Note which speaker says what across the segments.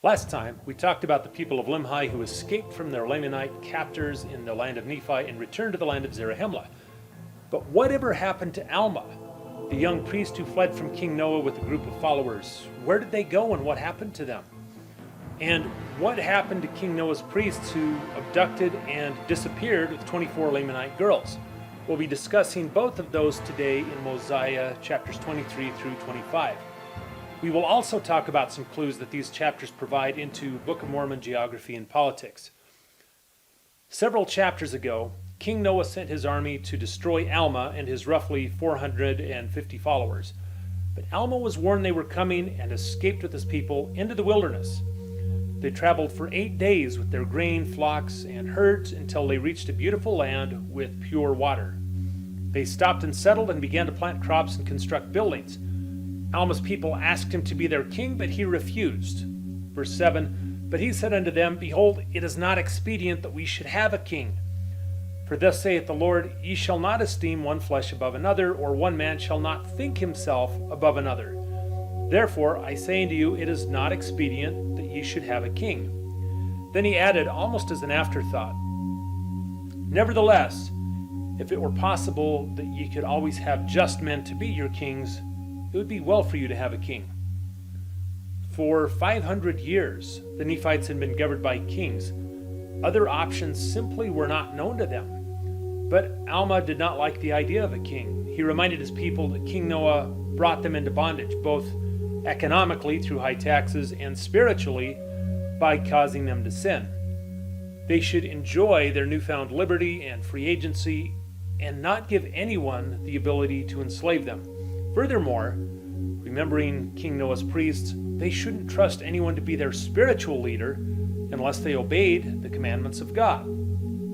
Speaker 1: Last time, we talked about the people of Limhi who escaped from their Lamanite captors in the land of Nephi and returned to the land of Zarahemla. But whatever happened to Alma, the young priest who fled from King Noah with a group of followers? Where did they go and what happened to them? And what happened to King Noah's priests who abducted and disappeared with 24 Lamanite girls? We'll be discussing both of those today in Mosiah chapters 23 through 25. We will also talk about some clues that these chapters provide into Book of Mormon geography and politics. Several chapters ago, King Noah sent his army to destroy Alma and his roughly 450 followers. But Alma was warned they were coming and escaped with his people into the wilderness. They traveled for 8 days with their grain, flocks, and herds until they reached a beautiful land with pure water. They stopped and settled and began to plant crops and construct buildings. Alma's people asked him to be their king, but he refused. Verse 7, But he said unto them, Behold, it is not expedient that we should have a king. For thus saith the Lord, Ye shall not esteem one flesh above another, or one man shall not think himself above another. Therefore I say unto you, it is not expedient that ye should have a king. Then he added, almost as an afterthought, Nevertheless, if it were possible that ye could always have just men to be your kings, it would be well for you to have a king. For 500 years, the Nephites had been governed by kings. Other options simply were not known to them. But Alma did not like the idea of a king. He reminded his people that King Noah brought them into bondage, both economically through high taxes and spiritually by causing them to sin. They should enjoy their newfound liberty and free agency and not give anyone the ability to enslave them. Furthermore, remembering King Noah's priests, they shouldn't trust anyone to be their spiritual leader unless they obeyed the commandments of God.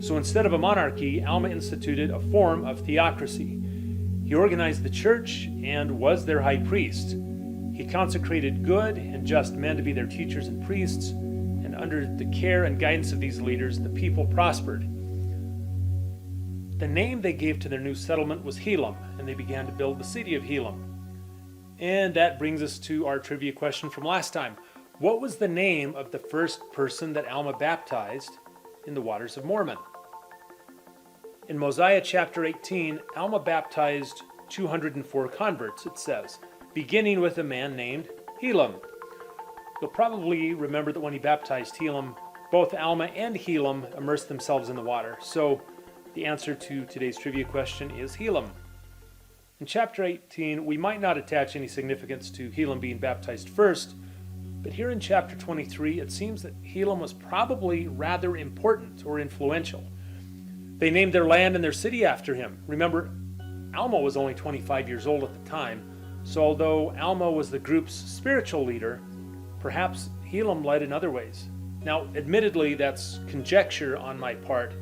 Speaker 1: So instead of a monarchy, Alma instituted a form of theocracy. He organized the church and was their high priest. He consecrated good and just men to be their teachers and priests, and under the care and guidance of these leaders, the people prospered. The name they gave to their new settlement was Helam, and they began to build the city of Helam. And that brings us to our trivia question from last time. What was the name of the first person that Alma baptized in the waters of Mormon? In Mosiah chapter 18, Alma baptized 204 converts, it says, beginning with a man named Helam. You'll probably remember that when he baptized Helam, both Alma and Helam immersed themselves in the water. So the answer to today's trivia question is Helam. In chapter 18, we might not attach any significance to Helam being baptized first, but here in chapter 23, it seems that Helam was probably rather important or influential. They named their land and their city after him. Remember, Alma was only 25 years old at the time, so although Alma was the group's spiritual leader, perhaps Helam led in other ways. Now, admittedly, that's conjecture on my part.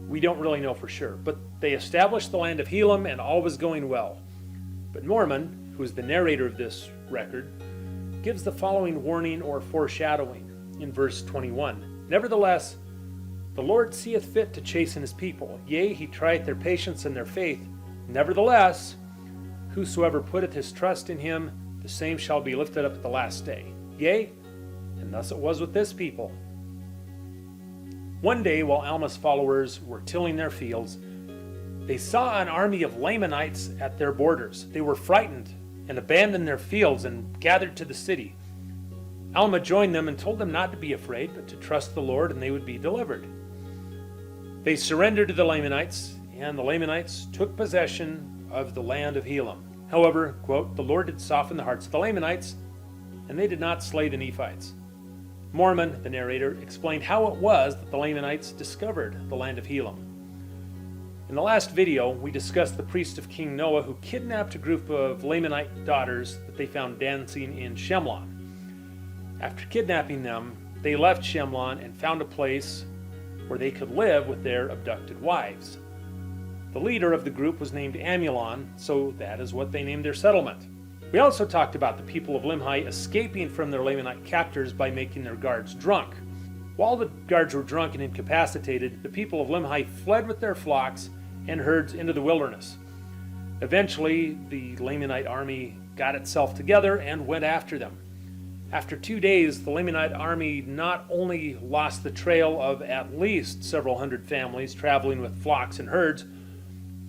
Speaker 1: We don't really know for sure, but they established the land of Helam and all was going well. But Mormon, who is the narrator of this record, gives the following warning or foreshadowing in verse 21. Nevertheless, the Lord seeth fit to chasten his people. Yea, he trieth their patience and their faith. Nevertheless, whosoever putteth his trust in him, the same shall be lifted up at the last day. Yea, and thus it was with this people. One day, while Alma's followers were tilling their fields, they saw an army of Lamanites at their borders. They were frightened and abandoned their fields and gathered to the city. Alma joined them and told them not to be afraid, but to trust the Lord and they would be delivered. They surrendered to the Lamanites, and the Lamanites took possession of the land of Helam. However, quote, the Lord did soften the hearts of the Lamanites, and they did not slay the Nephites. Mormon, the narrator, explained how it was that the Lamanites discovered the land of Helam. In the last video, we discussed the priest of King Noah who kidnapped a group of Lamanite daughters that they found dancing in Shemlon. After kidnapping them, they left Shemlon and found a place where they could live with their abducted wives. The leader of the group was named Amulon, so that is what they named their settlement. We also talked about the people of Limhi escaping from their Lamanite captors by making their guards drunk. While the guards were drunk and incapacitated, the people of Limhi fled with their flocks and herds into the wilderness. Eventually, the Lamanite army got itself together and went after them. After 2 days, the Lamanite army not only lost the trail of at least several hundred families traveling with flocks and herds,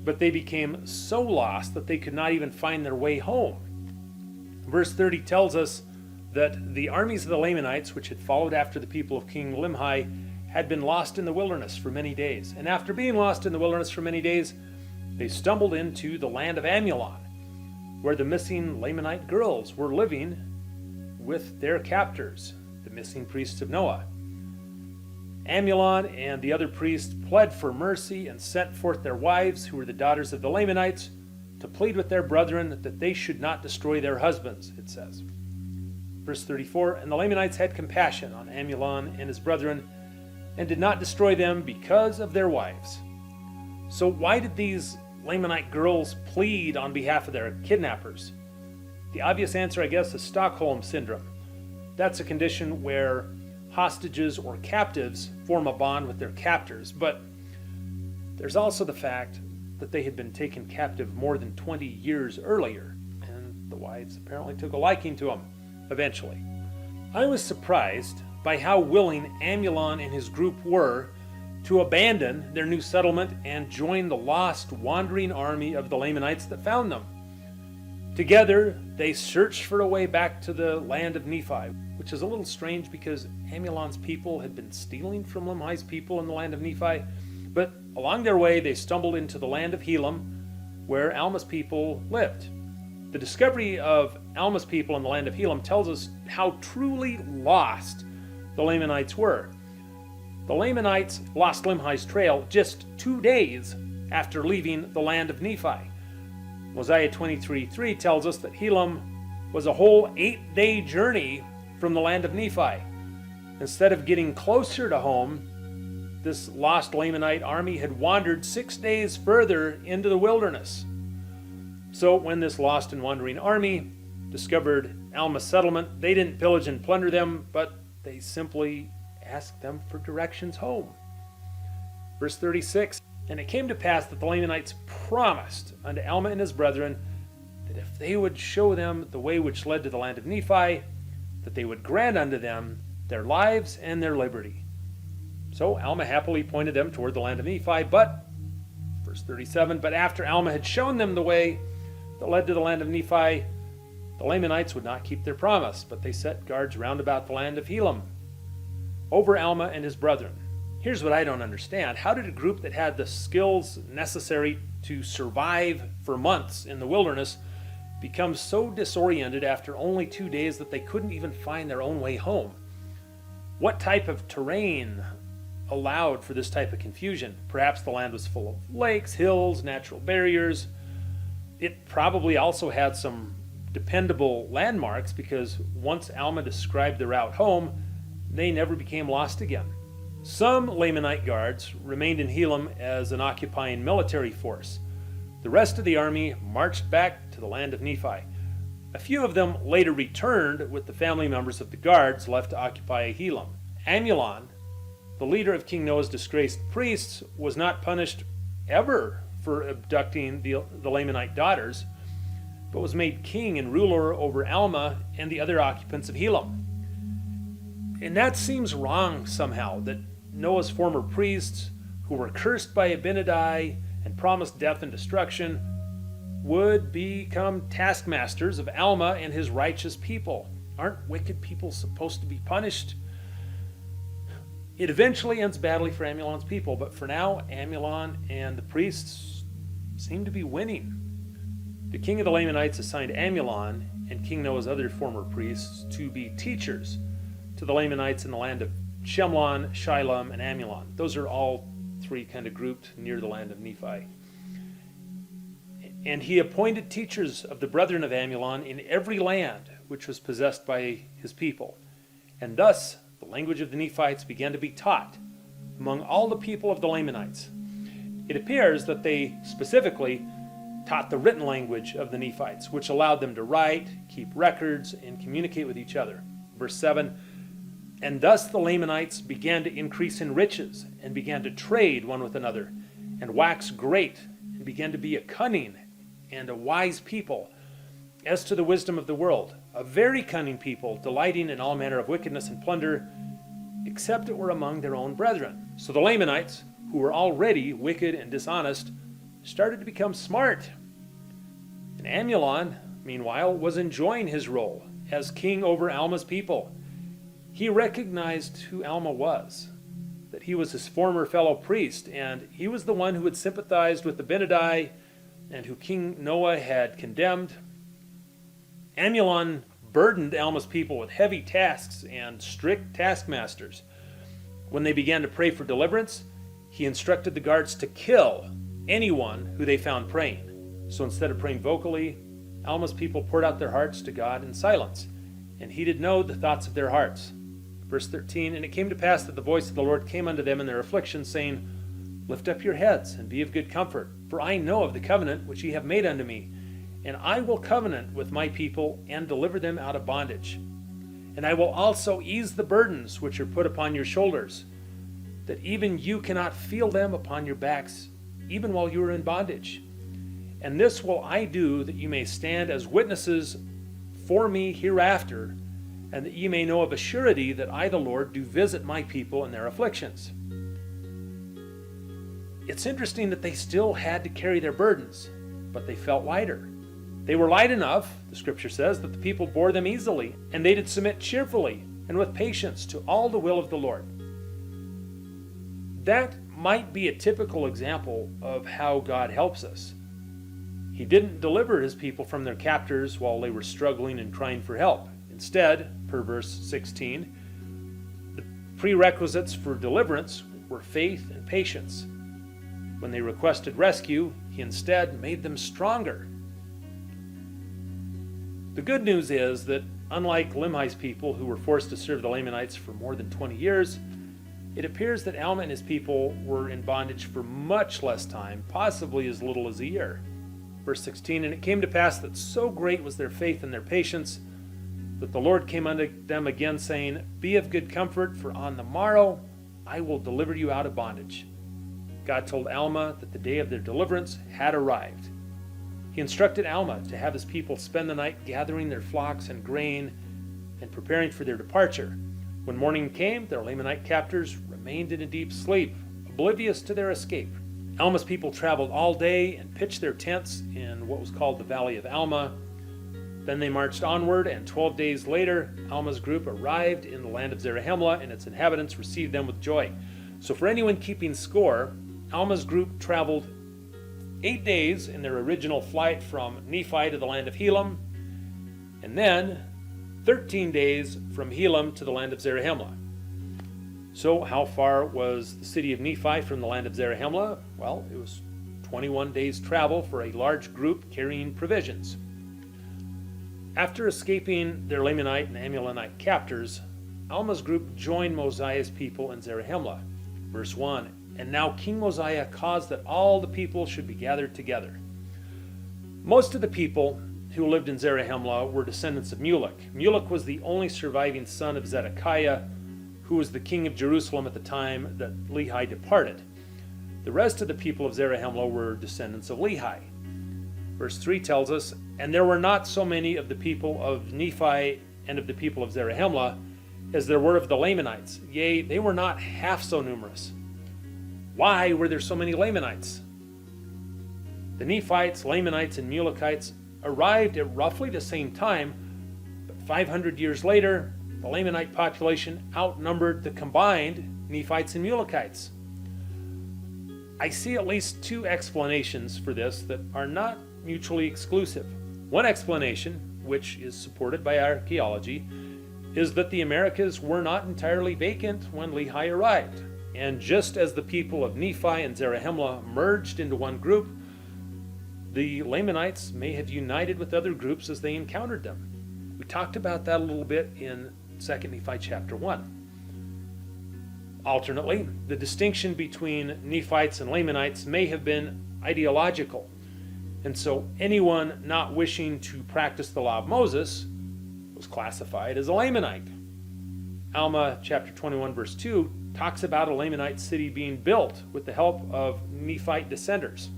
Speaker 1: but they became so lost that they could not even find their way home. Verse 30 tells us that the armies of the Lamanites, which had followed after the people of King Limhi, had been lost in the wilderness for many days. And after being lost in the wilderness for many days, they stumbled into the land of Amulon, where the missing Lamanite girls were living with their captors, the missing priests of Noah. Amulon and the other priests pled for mercy and sent forth their wives, who were the daughters of the Lamanites, to plead with their brethren that they should not destroy their husbands, it says. Verse 34, and the Lamanites had compassion on Amulon and his brethren, and did not destroy them because of their wives. So why did these Lamanite girls plead on behalf of their kidnappers? The obvious answer, I guess, is Stockholm Syndrome. That's a condition where hostages or captives form a bond with their captors, but there's also the fact that they had been taken captive more than 20 years earlier, and the wives apparently took a liking to them eventually. I was surprised by how willing Amulon and his group were to abandon their new settlement and join the lost, wandering army of the Lamanites that found them. Together, they searched for a way back to the land of Nephi, which is a little strange because Amulon's people had been stealing from Limhi's people in the land of Nephi, but along their way they stumbled into the land of Helam, where Alma's people lived. The discovery of Alma's people in the land of Helam tells us how truly lost the Lamanites were. The Lamanites lost Limhi's trail just 2 days after leaving the land of Nephi. Mosiah 23:3 tells us that Helam was a whole 8-day journey from the land of Nephi. Instead of getting closer to home, this lost Lamanite army had wandered 6 days further into the wilderness. So when this lost and wandering army discovered Alma's settlement, they didn't pillage and plunder them, but they simply asked them for directions home. Verse 36, and it came to pass that the Lamanites promised unto Alma and his brethren that if they would show them the way which led to the land of Nephi, that they would grant unto them their lives and their liberty. So Alma happily pointed them toward the land of Nephi, but, verse 37, but after Alma had shown them the way that led to the land of Nephi, the Lamanites would not keep their promise, but they set guards round about the land of Helam over Alma and his brethren. Here's what I don't understand. How did a group that had the skills necessary to survive for months in the wilderness become so disoriented after only 2 days that they couldn't even find their own way home? What type of terrain allowed for this type of confusion? Perhaps the land was full of lakes, hills, natural barriers. It probably also had some dependable landmarks because once Alma described the route home, they never became lost again. Some Lamanite guards remained in Helam as an occupying military force. The rest of the army marched back to the land of Nephi. A few of them later returned with the family members of the guards left to occupy Helam. Amulon, the leader of King Noah's disgraced priests, was not punished ever for abducting the Lamanite daughters, but was made king and ruler over Alma and the other occupants of Helam. And that seems wrong somehow, that Noah's former priests, who were cursed by Abinadi and promised death and destruction, would become taskmasters of Alma and his righteous people. Aren't wicked people supposed to be punished? It eventually ends badly for Amulon's people, but for now, Amulon and the priests seem to be winning. The king of the Lamanites assigned Amulon and King Noah's other former priests to be teachers to the Lamanites in the land of Shemlon, Shilam, and Amulon. Those are all three kind of grouped near the land of Nephi. And he appointed teachers of the brethren of Amulon in every land which was possessed by his people. And thus the language of the Nephites began to be taught among all the people of the Lamanites. It appears that they specifically taught the written language of the Nephites, which allowed them to write, keep records, and communicate with each other. Verse 7, and thus the Lamanites began to increase in riches, and began to trade one with another, and wax great, and began to be a cunning and a wise people. As to the wisdom of the world, a very cunning people, delighting in all manner of wickedness and plunder, except it were among their own brethren. So the Lamanites, who were already wicked and dishonest, started to become smart. And Amulon, meanwhile, was enjoying his role as king over Alma's people. He recognized who Alma was, that he was his former fellow priest, and he was the one who had sympathized with the Benadi and who King Noah had condemned. Amulon burdened Alma's people with heavy tasks and strict taskmasters. When they began to pray for deliverance, he instructed the guards to kill anyone who they found praying. So instead of praying vocally, Alma's people poured out their hearts to God in silence, and he did know the thoughts of their hearts. Verse 13, and it came to pass that the voice of the Lord came unto them in their affliction, saying, Lift up your heads, and be of good comfort, for I know of the covenant which ye have made unto me, and I will covenant with my people, and deliver them out of bondage. And I will also ease the burdens which are put upon your shoulders, that even you cannot feel them upon your backs, even while you are in bondage. And this will I do, that you may stand as witnesses for me hereafter, and that ye may know of a surety that I, the Lord, do visit my people in their afflictions. It's interesting that they still had to carry their burdens, but they felt lighter. They were light enough, the scripture says, that the people bore them easily, and they did submit cheerfully and with patience to all the will of the Lord. That might be a typical example of how God helps us. He didn't deliver his people from their captors while they were struggling and crying for help. Instead, per verse 16, the prerequisites for deliverance were faith and patience. When they requested rescue, he instead made them stronger. The good news is that, unlike Limhi's people who were forced to serve the Lamanites for more than 20 years, it appears that Alma and his people were in bondage for much less time, possibly as little as a year. Verse 16, and it came to pass that so great was their faith and their patience, that the Lord came unto them again, saying, Be of good comfort, for on the morrow I will deliver you out of bondage. God told Alma that the day of their deliverance had arrived. He instructed Alma to have his people spend the night gathering their flocks and grain and preparing for their departure. When morning came, their Lamanite captors remained in a deep sleep, oblivious to their escape. Alma's people traveled all day and pitched their tents in what was called the Valley of Alma. Then they marched onward, and 12 days later, Alma's group arrived in the land of Zarahemla, and its inhabitants received them with joy. So for anyone keeping score, Alma's group traveled 8 days in their original flight from Nephi to the land of Helam, and then 13 days from Helam to the land of Zarahemla. So how far was the city of Nephi from the land of Zarahemla? Well, it was 21 days' travel for a large group carrying provisions. After escaping their Lamanite and Amulonite captors, Alma's group joined Mosiah's people in Zarahemla. Verse 1, and now King Mosiah caused that all the people should be gathered together. Most of the people who lived in Zarahemla were descendants of Mulek. Mulek was the only surviving son of Zedekiah, who was the king of Jerusalem at the time that Lehi departed. The rest of the people of Zarahemla were descendants of Lehi. Verse 3 tells us, and there were not so many of the people of Nephi and of the people of Zarahemla as there were of the Lamanites. Yea, they were not half so numerous. Why were there so many Lamanites? The Nephites, Lamanites, and Mulekites arrived at roughly the same time, but 500 years later, the Lamanite population outnumbered the combined Nephites and Mulekites. I see at least two explanations for this that are not mutually exclusive. One explanation, which is supported by archaeology, is that the Americas were not entirely vacant when Lehi arrived. And just as the people of Nephi and Zarahemla merged into one group, the Lamanites may have united with other groups as they encountered them. We talked about that a little bit in 2 Nephi chapter 1. Alternately, the distinction between Nephites and Lamanites may have been ideological, and so anyone not wishing to practice the law of Moses was classified as a Lamanite. Alma chapter 21 verse 2 talks about a Lamanite city being built with the help of Nephite descenders.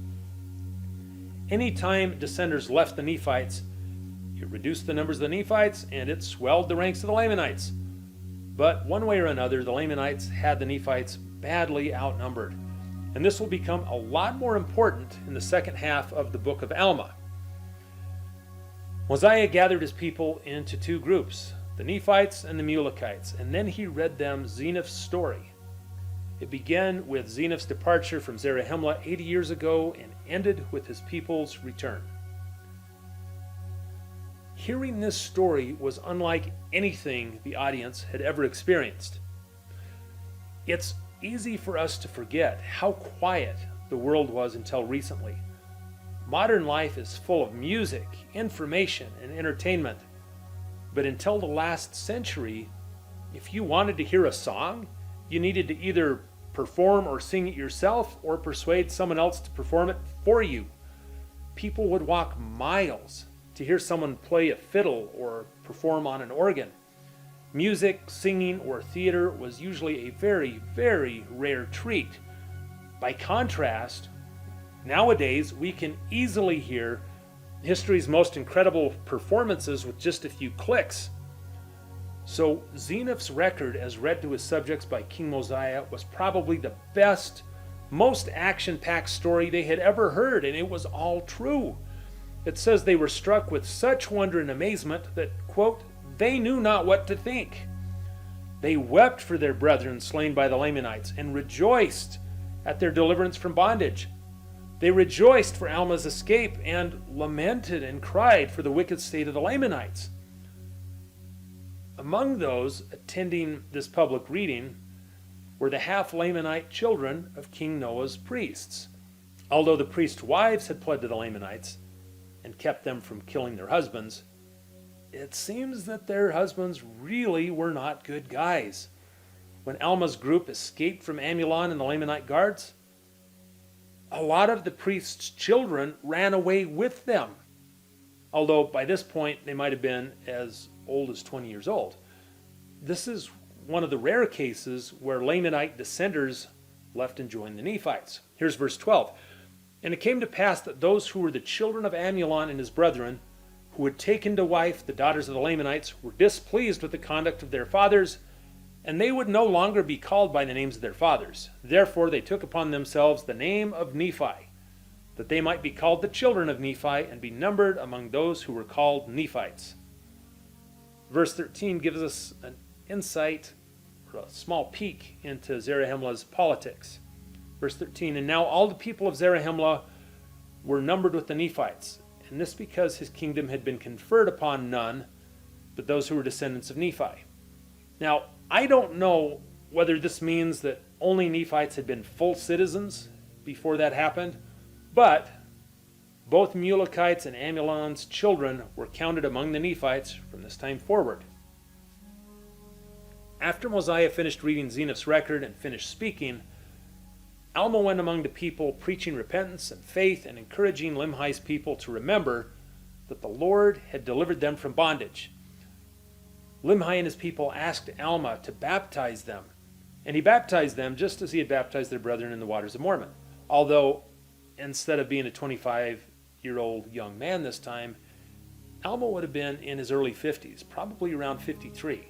Speaker 1: Anytime descenders left the Nephites, It reduced the numbers of the Nephites, and it swelled the ranks of the Lamanites. But one way or another, the Lamanites had the Nephites badly outnumbered. And this will become a lot more important in the second half of the book of Alma. Mosiah gathered his people into two groups, the Nephites and the Amulonites, and then he read them Zeniff's story. It began with Zeniff's departure from Zarahemla 80 years ago and ended with his people's return. Hearing this story was unlike anything the audience had ever experienced. It's easy for us to forget how quiet the world was until recently. Modern life is full of music, information, and entertainment. But until the last century, if you wanted to hear a song, you needed to either perform or sing it yourself or persuade someone else to perform it for you. People would walk miles to hear someone play a fiddle or perform on an organ. Music, singing, or theater was usually a very, very rare treat. By contrast, nowadays we can easily hear history's most incredible performances with just a few clicks. So Zeniff's record as read to his subjects by King Mosiah was probably the best, most action-packed story they had ever heard, and it was all true. It says they were struck with such wonder and amazement that, quote, they knew not what to think. They wept for their brethren slain by the Lamanites and rejoiced at their deliverance from bondage. They rejoiced for Alma's escape and lamented and cried for the wicked state of the Lamanites. Among those attending this public reading were the half-Lamanite children of King Noah's priests. Although the priests' wives had pled to the Lamanites and kept them from killing their husbands, it seems that their husbands really were not good guys. When Alma's group escaped from Amulon and the Lamanite guards, a lot of the priests' children ran away with them, although by this point they might have been as old as 20 years old. This is one of the rare cases where Lamanite descendants left and joined the Nephites. Here's verse 12. And it came to pass that those who were the children of Amulon and his brethren, who had taken to wife the daughters of the Lamanites, were displeased with the conduct of their fathers, and they would no longer be called by the names of their fathers. Therefore they took upon themselves the name of Nephi, that they might be called the children of Nephi, and be numbered among those who were called Nephites. Verse 13 gives us an insight, or a small peek into Zarahemla's politics. Verse 13, and now all the people of Zarahemla were numbered with the Nephites, and this because his kingdom had been conferred upon none but those who were descendants of Nephi. Now, I don't know whether this means that only Nephites had been full citizens before that happened, but both Amulonites and Amulon's children were counted among the Nephites from this time forward. After Mosiah finished reading Zeniff's record and finished speaking, Alma went among the people preaching repentance and faith and encouraging Limhi's people to remember that the Lord had delivered them from bondage. Limhi and his people asked Alma to baptize them, and he baptized them just as he had baptized their brethren in the waters of Mormon. Although, instead of being a 25-year-old young man this time, Alma would have been in his early 50s, probably around 53.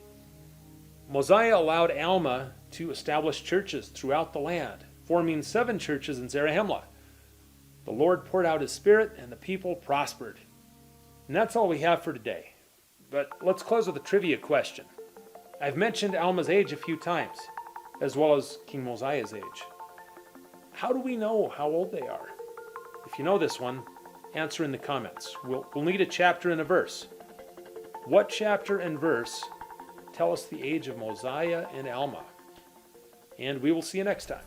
Speaker 1: Mosiah allowed Alma to establish churches throughout the land, forming 7 churches in Zarahemla. The Lord poured out his Spirit, and the people prospered. And that's all we have for today. But let's close with a trivia question. I've mentioned Alma's age a few times, as well as King Mosiah's age. How do we know how old they are? If you know this one, answer in the comments. We'll need a chapter and a verse. What chapter and verse tell us the age of Mosiah and Alma? And we will see you next time.